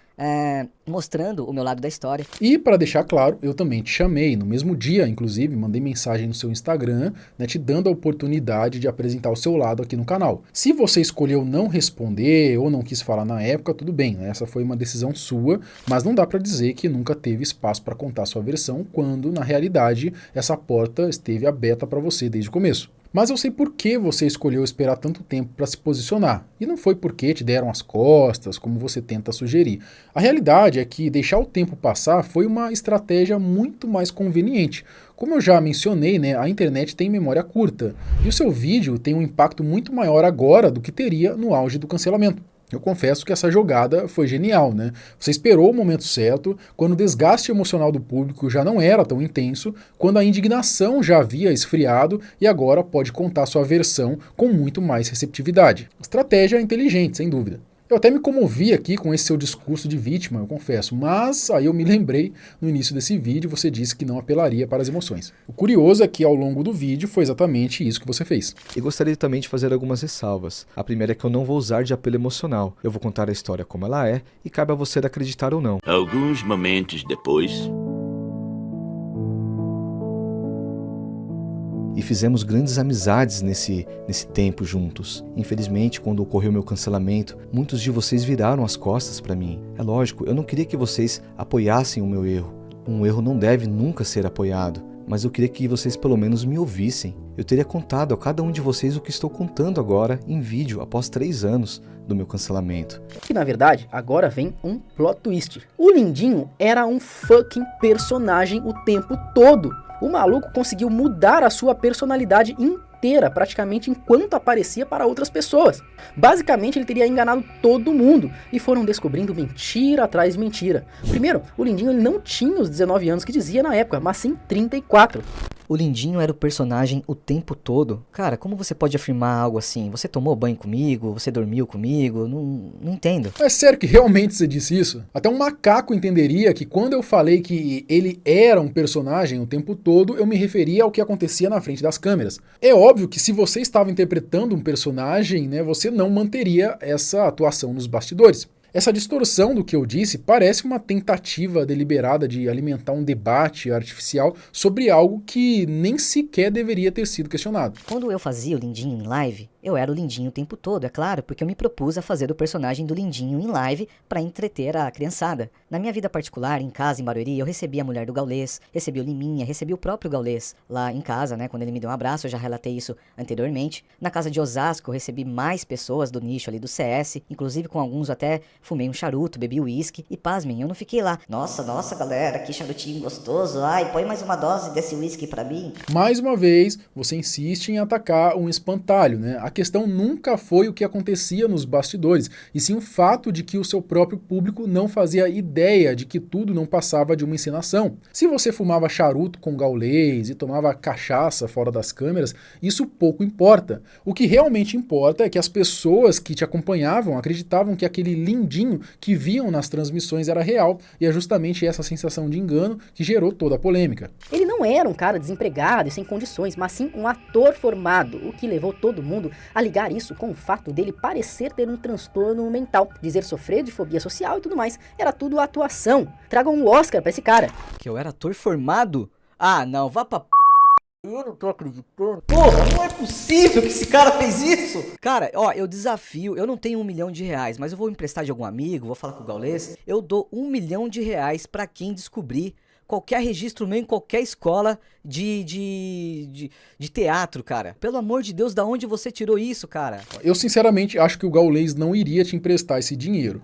mostrando o meu lado da história. E para deixar claro, eu também te chamei no mesmo dia, inclusive, mandei mensagem no seu Instagram, né, te dando a oportunidade de apresentar o seu lado aqui no canal. Se você escolheu não responder ou não quis falar na época, tudo bem, né? Essa foi uma decisão sua, mas não dá para dizer que nunca teve espaço para contar sua versão, quando na realidade essa porta esteve aberta para você desde o começo. Mas eu sei por que você escolheu esperar tanto tempo para se posicionar. E não foi porque te deram as costas, como você tenta sugerir. A realidade é que deixar o tempo passar foi uma estratégia muito mais conveniente. Como eu já mencionei, né, a internet tem memória curta. E o seu vídeo tem um impacto muito maior agora do que teria no auge do cancelamento. Eu confesso que essa jogada foi genial, né? Você esperou o momento certo, quando o desgaste emocional do público já não era tão intenso, quando a indignação já havia esfriado e agora pode contar sua versão com muito mais receptividade. Estratégia inteligente, sem dúvida. Eu até me comovi aqui com esse seu discurso de vítima, eu confesso, mas aí eu me lembrei, no início desse vídeo, você disse que não apelaria para as emoções. O curioso é que ao longo do vídeo foi exatamente isso que você fez. E gostaria também de fazer algumas ressalvas. A primeira é que eu não vou usar de apelo emocional. Eu vou contar a história como ela é e cabe a você acreditar ou não. Alguns momentos depois... E fizemos grandes amizades nesse tempo juntos. Infelizmente, quando ocorreu meu cancelamento, muitos de vocês viraram as costas para mim. É lógico, eu não queria que vocês apoiassem o meu erro. Um erro não deve nunca ser apoiado, mas eu queria que vocês pelo menos me ouvissem. Eu teria contado a cada um de vocês o que estou contando agora em vídeo, após 3 anos do meu cancelamento. Que na verdade, agora vem um plot twist. O Lindinho era um fucking personagem o tempo todo. O maluco conseguiu mudar a sua personalidade inteira, praticamente enquanto aparecia para outras pessoas. Basicamente, ele teria enganado todo mundo e foram descobrindo mentira atrás de mentira. Primeiro, o Lindinho ele não tinha os 19 anos que dizia na época, mas sim 34. O Lindinho era o personagem o tempo todo. Cara, como você pode afirmar algo assim? Você tomou banho comigo? Você dormiu comigo? Não entendo. É sério que realmente você disse isso? Até um macaco entenderia que quando eu falei que ele era um personagem o tempo todo, eu me referia ao que acontecia na frente das câmeras. É óbvio que se você estava interpretando um personagem, né, você não manteria essa atuação nos bastidores. Essa distorção do que eu disse parece uma tentativa deliberada de alimentar um debate artificial sobre algo que nem sequer deveria ter sido questionado. Quando eu fazia o Lindinho em live, eu era o Lindinho o tempo todo, é claro, porque eu me propus a fazer o personagem do Lindinho em live para entreter a criançada. Na minha vida particular, em casa, em Barueri, eu recebi a mulher do Gaules, recebi o Liminha, recebi o próprio Gaules lá em casa, né, quando ele me deu um abraço, eu já relatei isso anteriormente. Na casa de Osasco, eu recebi mais pessoas do nicho ali do CS, inclusive com alguns até fumei um charuto, bebi uísque e pasmem, eu não fiquei lá. Nossa, galera, que charutinho gostoso, ai, põe mais uma dose desse uísque pra mim. Mais uma vez, você insiste em atacar um espantalho, né? A questão nunca foi o que acontecia nos bastidores, e sim o fato de que o seu próprio público não fazia ideia de que tudo não passava de uma encenação. Se você fumava charuto com gaulês e tomava cachaça fora das câmeras, isso pouco importa. O que realmente importa é que as pessoas que te acompanhavam acreditavam que aquele Lindinho que viam nas transmissões era real, e é justamente essa sensação de engano que gerou toda a polêmica. Ele não era um cara desempregado e sem condições, mas sim um ator formado, o que levou todo mundo a ligar isso com o fato dele parecer ter um transtorno mental, dizer sofrer de fobia social e tudo mais. Era tudo atuação. Tragam um Oscar pra esse cara. Que eu era ator formado? Ah, não, vá pra eu não tô acreditando. Porra, não é possível que esse cara fez isso! Cara, ó, eu desafio, eu não tenho R$1 milhão, mas eu vou emprestar de algum amigo, vou falar com o Gaules, eu dou R$1 milhão pra quem descobrir qualquer registro meu em qualquer escola de teatro, cara. Pelo amor de Deus, da onde você tirou isso, cara? Eu sinceramente acho que o Gaules não iria te emprestar esse dinheiro.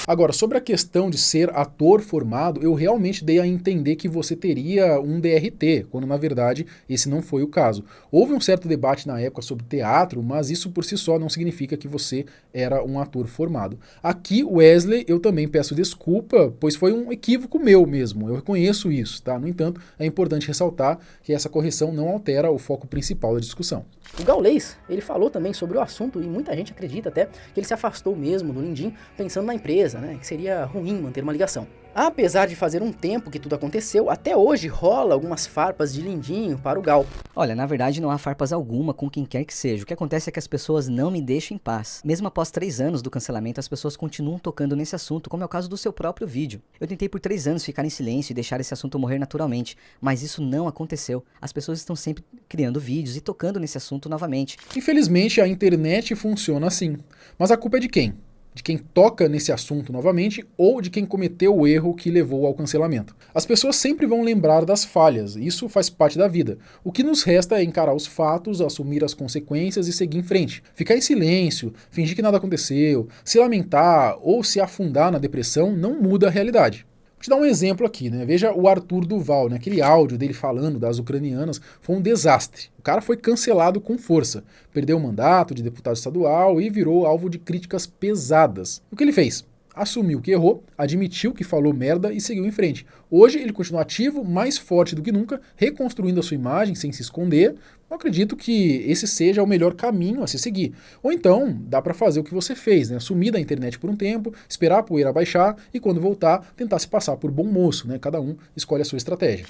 Agora, sobre a questão de ser ator formado, eu realmente dei a entender que você teria um DRT, quando na verdade esse não foi o caso. Houve um certo debate na época sobre teatro, mas isso por si só não significa que você era um ator formado. Aqui, Wesley, eu também peço desculpa, pois foi um equívoco meu mesmo, eu reconheço isso, tá? No entanto, é importante ressaltar que essa correção não altera o foco principal da discussão. O Gaules, ele falou também sobre o assunto e muita gente acredita até que ele se afastou mesmo do Lindinho pensando na empresa, né, que seria ruim manter uma ligação. Apesar de fazer um tempo que tudo aconteceu, até hoje rola algumas farpas de Lindinho para o Gal. Olha, na verdade não há farpas alguma com quem quer que seja. O que acontece é que as pessoas não me deixam em paz. Mesmo após 3 anos do cancelamento, as pessoas continuam tocando nesse assunto, como é o caso do seu próprio vídeo. Eu tentei por 3 anos ficar em silêncio e deixar esse assunto morrer naturalmente, mas isso não aconteceu. As pessoas estão sempre criando vídeos e tocando nesse assunto novamente. Infelizmente, a internet funciona assim. Mas a culpa é de quem? De quem toca nesse assunto novamente ou de quem cometeu o erro que levou ao cancelamento. As pessoas sempre vão lembrar das falhas, isso faz parte da vida. O que nos resta é encarar os fatos, assumir as consequências e seguir em frente. Ficar em silêncio, fingir que nada aconteceu, se lamentar ou se afundar na depressão não muda a realidade. Vou te dar um exemplo aqui, né? Veja o Arthur Duval, né? Aquele áudio dele falando das ucranianas foi um desastre. O cara foi cancelado com força, perdeu o mandato de deputado estadual e virou alvo de críticas pesadas. O que ele fez? Assumiu que errou, admitiu que falou merda e seguiu em frente. Hoje ele continua ativo, mais forte do que nunca, reconstruindo a sua imagem sem se esconder. Eu acredito que esse seja o melhor caminho a se seguir. Ou então, dá pra fazer o que você fez, né? Sumir da internet por um tempo, esperar a poeira baixar e quando voltar, tentar se passar por bom moço, né? Cada um escolhe a sua estratégia.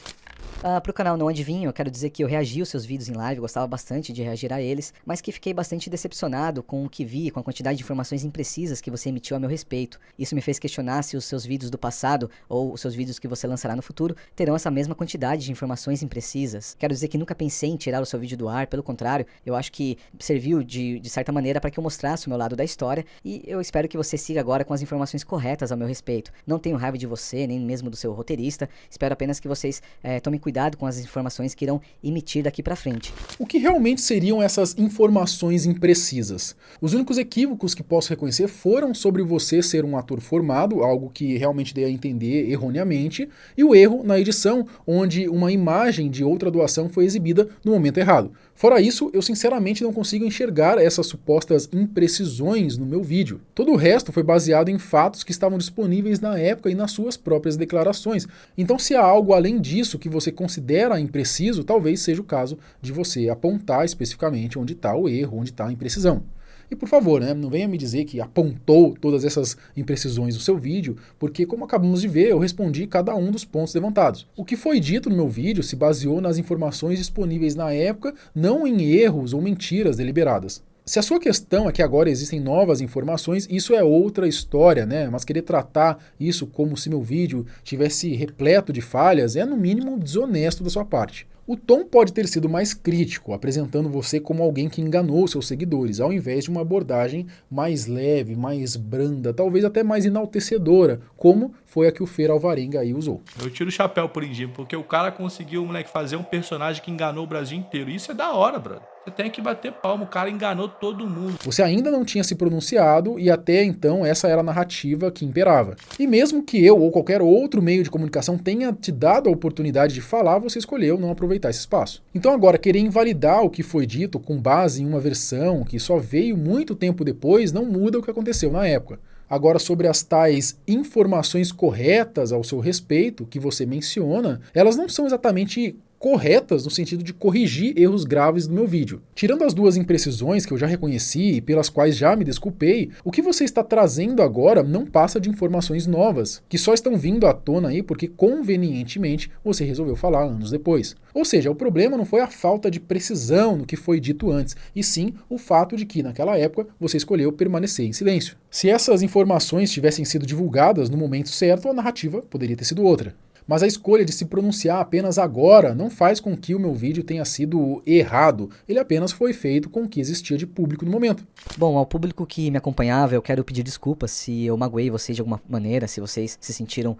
Pro canal Não Adivinho, eu quero dizer que eu reagi aos seus vídeos em live, gostava bastante de reagir a eles, mas que fiquei bastante decepcionado com o que vi, com a quantidade de informações imprecisas que você emitiu a meu respeito. Isso me fez questionar se os seus vídeos do passado, ou os seus vídeos que você lançará no futuro, terão essa mesma quantidade de informações imprecisas. Quero dizer que nunca pensei em tirar o seu vídeo do ar, pelo contrário, eu acho que serviu de certa maneira para que eu mostrasse o meu lado da história, e eu espero que você siga agora com as informações corretas ao meu respeito. Não tenho raiva de você, nem mesmo do seu roteirista, espero apenas que vocês tomem cuidado com as informações que irão emitir daqui pra frente. O que realmente seriam essas informações imprecisas? Os únicos equívocos que posso reconhecer foram sobre você ser um ator formado, algo que realmente dei a entender erroneamente, e o erro na edição, onde uma imagem de outra doação foi exibida no momento errado. Fora isso, eu sinceramente não consigo enxergar essas supostas imprecisões no meu vídeo. Todo o resto foi baseado em fatos que estavam disponíveis na época e nas suas próprias declarações. Então, se há algo além disso que você considera impreciso, talvez seja o caso de você apontar especificamente onde está o erro, onde está a imprecisão. E por favor, né, não venha me dizer que apontou todas essas imprecisões no seu vídeo, porque como acabamos de ver, eu respondi cada um dos pontos levantados. O que foi dito no meu vídeo se baseou nas informações disponíveis na época, não em erros ou mentiras deliberadas. Se a sua questão é que agora existem novas informações, isso é outra história, né? Mas querer tratar isso como se meu vídeo tivesse repleto de falhas é no mínimo desonesto da sua parte. O tom pode ter sido mais crítico, apresentando você como alguém que enganou seus seguidores, ao invés de uma abordagem mais leve, mais branda, talvez até mais enaltecedora, como foi a que o Fer Alvarenga aí usou. Eu tiro o chapéu por Lindinho, porque o cara conseguiu, moleque, fazer um personagem que enganou o Brasil inteiro. Isso é da hora, brother. Você tem que bater palma, o cara enganou todo mundo. Você ainda não tinha se pronunciado e até então essa era a narrativa que imperava. E mesmo que eu ou qualquer outro meio de comunicação tenha te dado a oportunidade de falar, você escolheu não aproveitar esse espaço. Então agora, querer invalidar o que foi dito com base em uma versão que só veio muito tempo depois não muda o que aconteceu na época. Agora, sobre as tais informações corretas ao seu respeito que você menciona, elas não são exatamente corretas no sentido de corrigir erros graves do meu vídeo. Tirando as duas imprecisões que eu já reconheci e pelas quais já me desculpei, o que você está trazendo agora não passa de informações novas, que só estão vindo à tona aí porque convenientemente você resolveu falar anos depois. Ou seja, o problema não foi a falta de precisão no que foi dito antes, e sim o fato de que naquela época você escolheu permanecer em silêncio. Se essas informações tivessem sido divulgadas no momento certo, a narrativa poderia ter sido outra. Mas a escolha de se pronunciar apenas agora não faz com que o meu vídeo tenha sido errado. Ele apenas foi feito com o que existia de público no momento. Bom, ao público que me acompanhava, eu quero pedir desculpas se eu magoei vocês de alguma maneira, se vocês se sentiram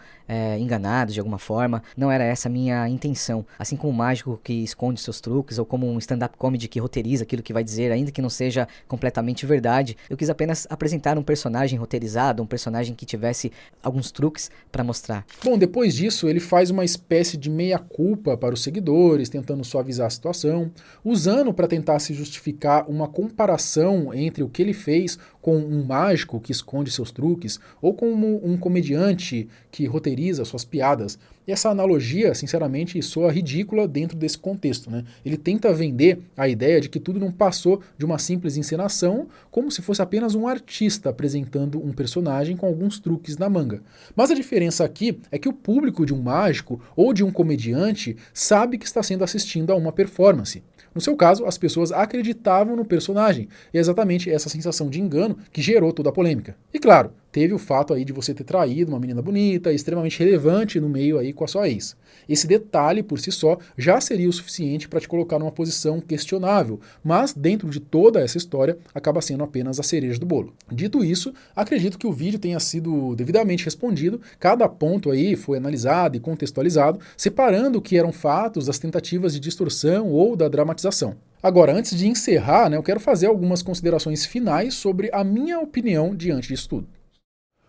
enganados de alguma forma. Não era essa a minha intenção. Assim como o mágico que esconde seus truques, ou como um stand-up comedy que roteiriza aquilo que vai dizer, ainda que não seja completamente verdade, eu quis apenas apresentar um personagem roteirizado, um personagem que tivesse alguns truques para mostrar. Bom, depois disso, ele faz uma espécie de meia-culpa para os seguidores, tentando suavizar a situação, usando para tentar se justificar uma comparação entre o que ele fez com um mágico que esconde seus truques ou com um comediante que roteiriza suas piadas. E essa analogia, sinceramente, soa ridícula dentro desse contexto, né? Ele tenta vender a ideia de que tudo não passou de uma simples encenação, como se fosse apenas um artista apresentando um personagem com alguns truques na manga. Mas a diferença aqui é que o público de um mágico ou de um comediante sabe que está sendo assistindo a uma performance. No seu caso, as pessoas acreditavam no personagem, e é exatamente essa sensação de engano que gerou toda a polêmica. E claro, teve o fato aí de você ter traído uma menina bonita, extremamente relevante no meio aí com a sua ex. Esse detalhe, por si só, já seria o suficiente para te colocar numa posição questionável, mas dentro de toda essa história, acaba sendo apenas a cereja do bolo. Dito isso, acredito que o vídeo tenha sido devidamente respondido, cada ponto aí foi analisado e contextualizado, separando o que eram fatos das tentativas de distorção ou da dramatização. Agora, antes de encerrar, eu quero fazer algumas considerações finais sobre a minha opinião diante disso tudo.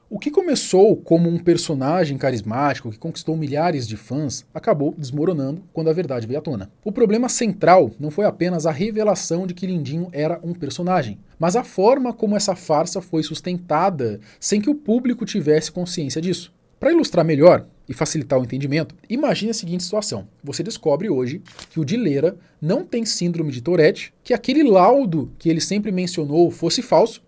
O que começou como um personagem carismático que conquistou milhares de fãs acabou desmoronando quando a verdade veio à tona. O problema central não foi apenas a revelação de que Lindinho era um personagem, mas a forma como essa farsa foi sustentada sem que o público tivesse consciência disso. Para ilustrar melhor e facilitar o entendimento, imagine a seguinte situação. Você descobre hoje que o Dileira não tem síndrome de Tourette, que aquele laudo que ele sempre mencionou fosse falso,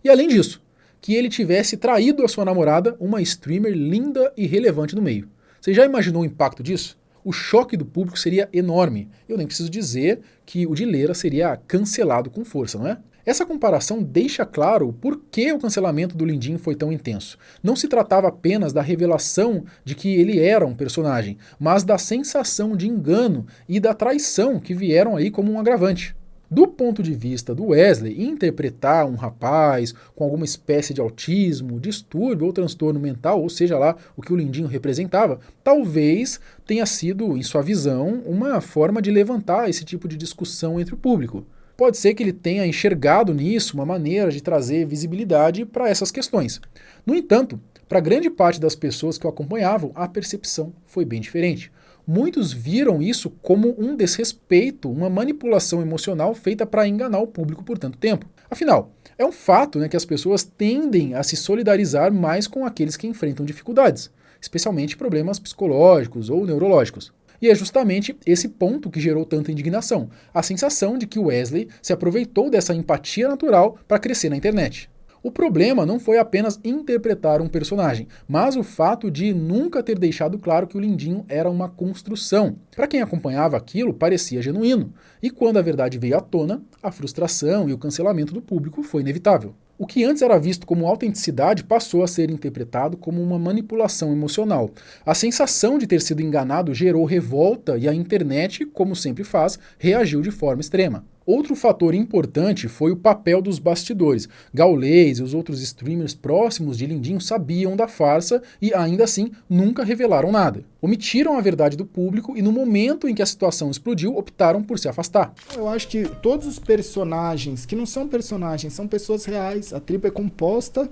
e além disso, que ele tivesse traído a sua namorada, uma streamer linda e relevante no meio. Você já imaginou o impacto disso? O choque do público seria enorme. Eu nem preciso dizer que o Dileira seria cancelado com força, não é? Essa comparação deixa claro por que o cancelamento do Lindinho foi tão intenso. Não se tratava apenas da revelação de que ele era um personagem, mas da sensação de engano e da traição que vieram aí como um agravante. Do ponto de vista do Wesley, interpretar um rapaz com alguma espécie de autismo, distúrbio ou transtorno mental, ou seja lá o que o Lindinho representava, talvez tenha sido, em sua visão, uma forma de levantar esse tipo de discussão entre o público. Pode ser que ele tenha enxergado nisso uma maneira de trazer visibilidade para essas questões. No entanto, para grande parte das pessoas que o acompanhavam, a percepção foi bem diferente. Muitos viram isso como um desrespeito, uma manipulação emocional feita para enganar o público por tanto tempo. Afinal, é um fato que as pessoas tendem a se solidarizar mais com aqueles que enfrentam dificuldades, especialmente problemas psicológicos ou neurológicos. E é justamente esse ponto que gerou tanta indignação, a sensação de que Wesley se aproveitou dessa empatia natural para crescer na internet. O problema não foi apenas interpretar um personagem, mas o fato de nunca ter deixado claro que o Lindinho era uma construção. Para quem acompanhava aquilo, parecia genuíno, e quando a verdade veio à tona, a frustração e o cancelamento do público foi inevitável. O que antes era visto como autenticidade passou a ser interpretado como uma manipulação emocional. A sensação de ter sido enganado gerou revolta e a internet, como sempre faz, reagiu de forma extrema. Outro fator importante foi o papel dos bastidores. Gaules e os outros streamers próximos de Lindinho sabiam da farsa e, ainda assim, nunca revelaram nada. Omitiram a verdade do público e, no momento em que a situação explodiu, optaram por se afastar. Eu acho que todos os personagens, que não são personagens, são pessoas reais. A tribo é composta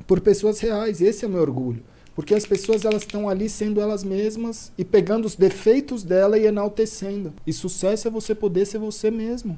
por pessoas reais. Esse é o meu orgulho. Porque as pessoas elas estão ali sendo elas mesmas e pegando os defeitos dela e enaltecendo. E sucesso é você poder ser você mesmo.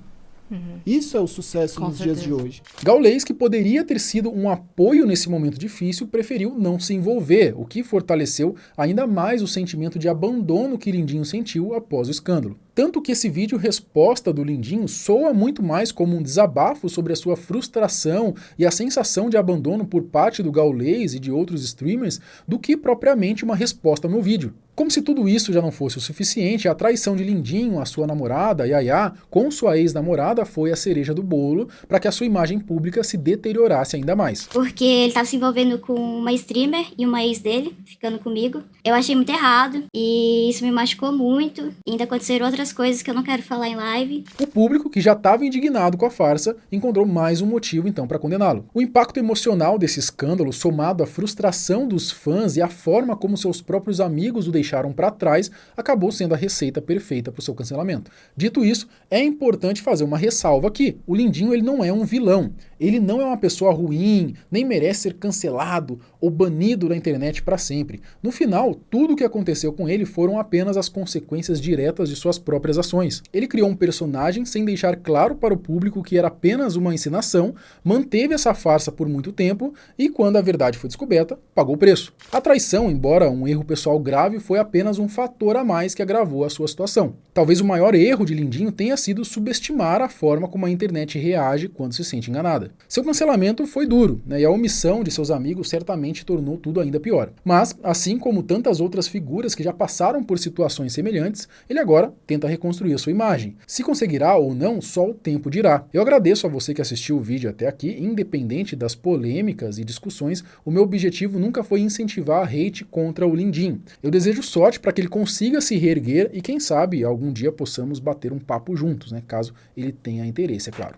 Isso é o sucesso nos dias de hoje. Gaules, que poderia ter sido um apoio nesse momento difícil, preferiu não se envolver, o que fortaleceu ainda mais o sentimento de abandono que Lindinho sentiu após o escândalo. Tanto que esse vídeo resposta do Lindinho soa muito mais como um desabafo sobre a sua frustração e a sensação de abandono por parte do Gaules e de outros streamers do que propriamente uma resposta no vídeo. Como se tudo isso já não fosse o suficiente, a traição de Lindinho à sua namorada, Yaya, com sua ex-namorada foi a cereja do bolo para que a sua imagem pública se deteriorasse ainda mais. Porque ele tava se envolvendo com uma streamer e uma ex dele, ficando comigo. Eu achei muito errado e isso me machucou muito. E ainda aconteceram outras coisas que eu não quero falar em live. O público, que já estava indignado com a farsa, encontrou mais um motivo então para condená-lo. O impacto emocional desse escândalo, somado à frustração dos fãs e à forma como seus próprios amigos o deixaram para trás, acabou sendo a receita perfeita para o seu cancelamento. Dito isso, é importante fazer uma ressalva aqui. O Lindinho ele não é um vilão. Ele não é uma pessoa ruim, nem merece ser cancelado ou banido da internet para sempre. No final, tudo o que aconteceu com ele foram apenas as consequências diretas de suas próprias ações. Ele criou um personagem sem deixar claro para o público que era apenas uma encenação, manteve essa farsa por muito tempo e, quando a verdade foi descoberta, pagou o preço. A traição, embora um erro pessoal grave, foi apenas um fator a mais que agravou a sua situação. Talvez o maior erro de Lindinho tenha sido subestimar a forma como a internet reage quando se sente enganada. Seu cancelamento foi duro, e a omissão de seus amigos certamente tornou tudo ainda pior. Mas, assim como tantas outras figuras que já passaram por situações semelhantes, ele agora tenta reconstruir a sua imagem. Se conseguirá ou não, só o tempo dirá. Eu agradeço a você que assistiu o vídeo até aqui, independente das polêmicas e discussões, o meu objetivo nunca foi incentivar a hate contra o Lindinho. Eu desejo sorte para que ele consiga se reerguer e, quem sabe, algum dia possamos bater um papo juntos, caso ele tenha interesse, é claro.